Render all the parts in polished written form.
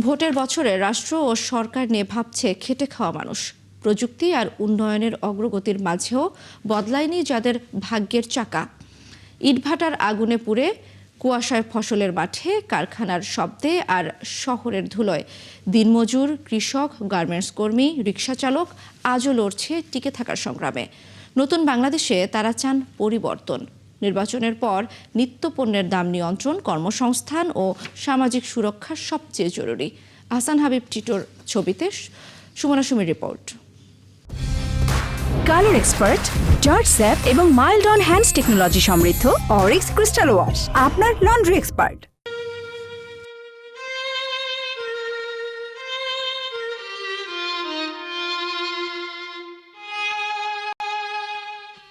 ভোটের বছরে রাষ্ট্র ও সরকার নিয়ে ভাবছে খেটে খাওয়া মানুষ। প্রযুক্তি আর উন্নয়নের অগ্রগতির মাঝেও বদলায়নি যাদের ভাগ্যের চাকা। ইটভাটার আগুনে পুড়ে, কুয়াশায় ফসলের মাঠে, কারখানার শব্দে আর শহরের ধুলোয় দিনমজুর, কৃষক, গার্মেন্টস কর্মী, রিকশা চালক আজও লড়ছে টিকে থাকার সংগ্রামে। নতুন বাংলাদেশে তারা চান পরিবর্তন। নির্বাচনের পর নিত্যপণ্যের দাম নিয়ন্ত্রণ, কর্মসংস্থান ও সামাজিক সুরক্ষা সবচেয়ে জরুরি। আহসান হাবিব টিটোর ছবিতে সুমনা সুমির report. Colour expert, George sap এবং মাইল্ড অন হ্যান্ডস টেকনোলজি সমৃদ্ধ অরিক্স ক্রিস্টাল ওয়াশ আপনার লন্ড্রি এক্সপার্ট।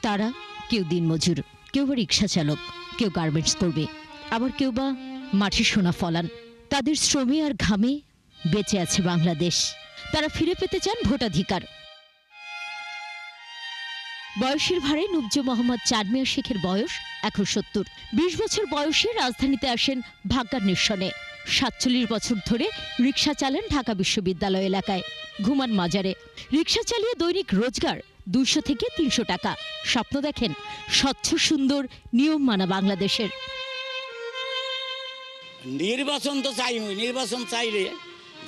তারা কেউ দিনমজুর, কেউ বা রিকশা চালক, কেউ গার্মেন্টস করবে, আবার কেউ বা মাঠে সোনা ফলান। তাদের শ্রমে আর ঘামে বেঁচে আছে বাংলাদেশ। তারা ফিরে পেতে চান ভোটাধিকার। বয়সের ভারে নুবজো মোহাম্মদ চাঁদমিয়া শেখের বয়স এখন ৭০। ২০ বছর বয়সে রাজধানীতে আসেন ভাগ্যান্বেষণে। ৪৭ বছর ধরে রিকশা চালান ঢাকা বিশ্ববিদ্যালয় এলাকায়, ঘুমান মাজারে। রিকশা চালিয়ে দৈনিক রোজগার ২০০ থেকে ৩০০ টাকা। স্বপ্ন দেখেন স্বচ্ছ, সুন্দর, নিয়ম মানা বাংলাদেশের। নির্বাচন তো চাই, নির্বাচন চাইলে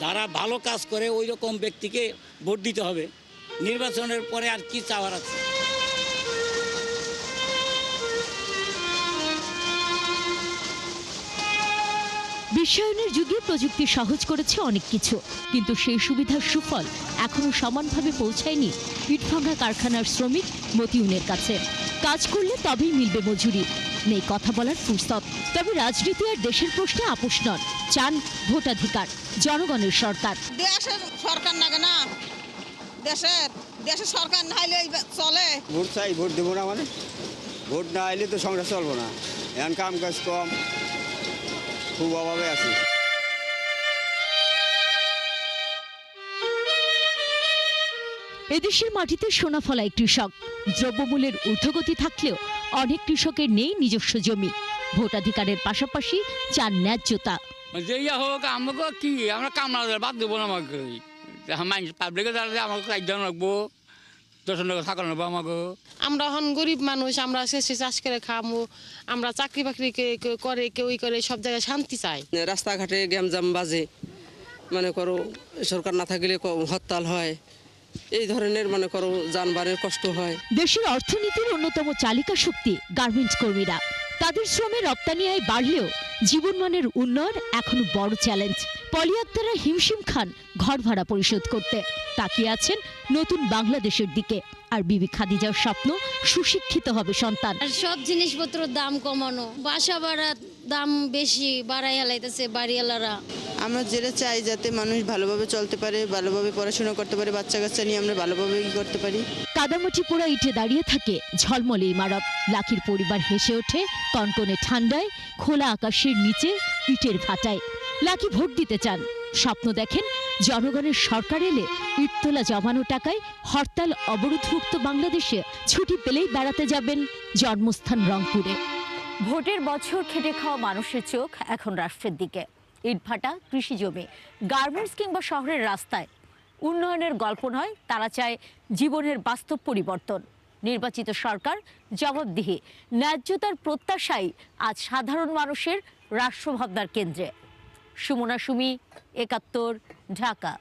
যারা ভালো কাজ করে ওই রকম ব্যক্তিকে ভোট দিতে হবে। নির্বাচনের পরে আর কি চাওয়ার আছে? বিশ্বায়নের যুগে প্রযুক্তি সহজ করেছে অনেক কিছু, কিন্তু সেই সুবিধার সুফল এখনো সমানভাবে পৌঁছায়নি ইটভাঙা কারখানার শ্রমিক মতিউনের কাছে। কাজ করলে তবেই মিলবে মজুরি, নেই কথা বলার ফুরসত। তবে রাজনীতি আর দেশের প্রশ্নে আপোষ নন, চান ভোটাধিকার, জনগণের সরকার। দেশের সরকার নাগে না, দেশের সরকার না হলে চলে। ভোট চাই, ভোট দেবো না মানে? ভোট না আইলে তো সংসার চলবো না। এখন কাম কাজ কম, খুব অভাবে আছে। এদেশের মাটিতে সোনা ফলায় কৃষক। দ্রব্যমূল্যের ঊর্ধ্বগতি থাকলেও অনেক কৃষকের নেই নিজস্ব জমি। ভোটাধিকারের পাশাপাশি চান ন্যায্যতা। যে হোক আমাকে কি, আমরা কামলা বাদ দেবো না। আমাকে পাবলিকের দ্বারা আমাকে একজন রাখবো, ১০ টাকা থাকা নেবো আমাকে। আমরা এখন গরিব মানুষ, আমরা শেষে চাষ করে খামো, আমরা চাকরি বাকরি করে কেউ করে সব জায়গায় শান্তি চাই। রাস্তাঘাটে গ্যামজাম বাজে, মনে করো সরকার না থাকলে হরতাল হয়, এই ধরনের মনে করো যানবাহনের কষ্ট হয়। দেশের অর্থনীতির অন্যতম চালিকা শক্তি গার্মেন্টস কর্মীরা। তাদের শ্রমে রপ্তানি আয় বাড়লেও জীবনমানের উন্নয়ন এখনো বড় চ্যালেঞ্জ। পলি আক্তারা হিমশিম খান ঘর ভাড়া পরিশোধ করতে। তাকিয়ে আছেন নতুন বাংলাদেশের দিকে। আর বিবি খাদিজার স্বপ্ন সুশিক্ষিত হবে সন্তান। সব জিনিসপত্র দাম কমানো, বাসা ভাড়ার দাম বেশি বাড়াই হেলাইতেছে বাড়িওয়ালারা। আমরা যেটা চাই যাতে মানুষ ভালোভাবে চলতে পারে, ভালোভাবে পড়াশোনা করতে পারে, বাচ্চা কাচ্চা নিয়ে আমরা ভালোভাবে করতে পারি। কাদামাটি পোড়া ইটে দাঁড়িয়ে থাকে ঝলমলে ইমারত। লাখির পরিবার হেসে ওঠে কনকনে ঠান্ডায়, খোলা আকাশের নিচে ইটের ভাটায়। লাকি ভোট দিতে চান, স্বপ্ন দেখেন জনগণের সরকার এলে ইটতলা জমানো টাকায় হরতাল অবরোধমুক্ত বাংলাদেশে ছুটি পেলেই বেড়াতে যাবেন জন্মস্থান রংপুরে। ভোটের বছর খেটে খাওয়া মানুষের চোখ এখন রাষ্ট্রের দিকে। ইটভাটা, কৃষি জমি, গার্মেন্টস কিংবা শহরের রাস্তায় উন্নয়নের গল্প নয়, তারা চায় জীবনের বাস্তব পরিবর্তন। নির্বাচিত সরকার, জবাবদিহি, ন্যায্যতার প্রত্যাশাই আজ সাধারণ মানুষের রাষ্ট্রভাবনার কেন্দ্রে। সুমনা সুমি, ৭১, ঢাকা।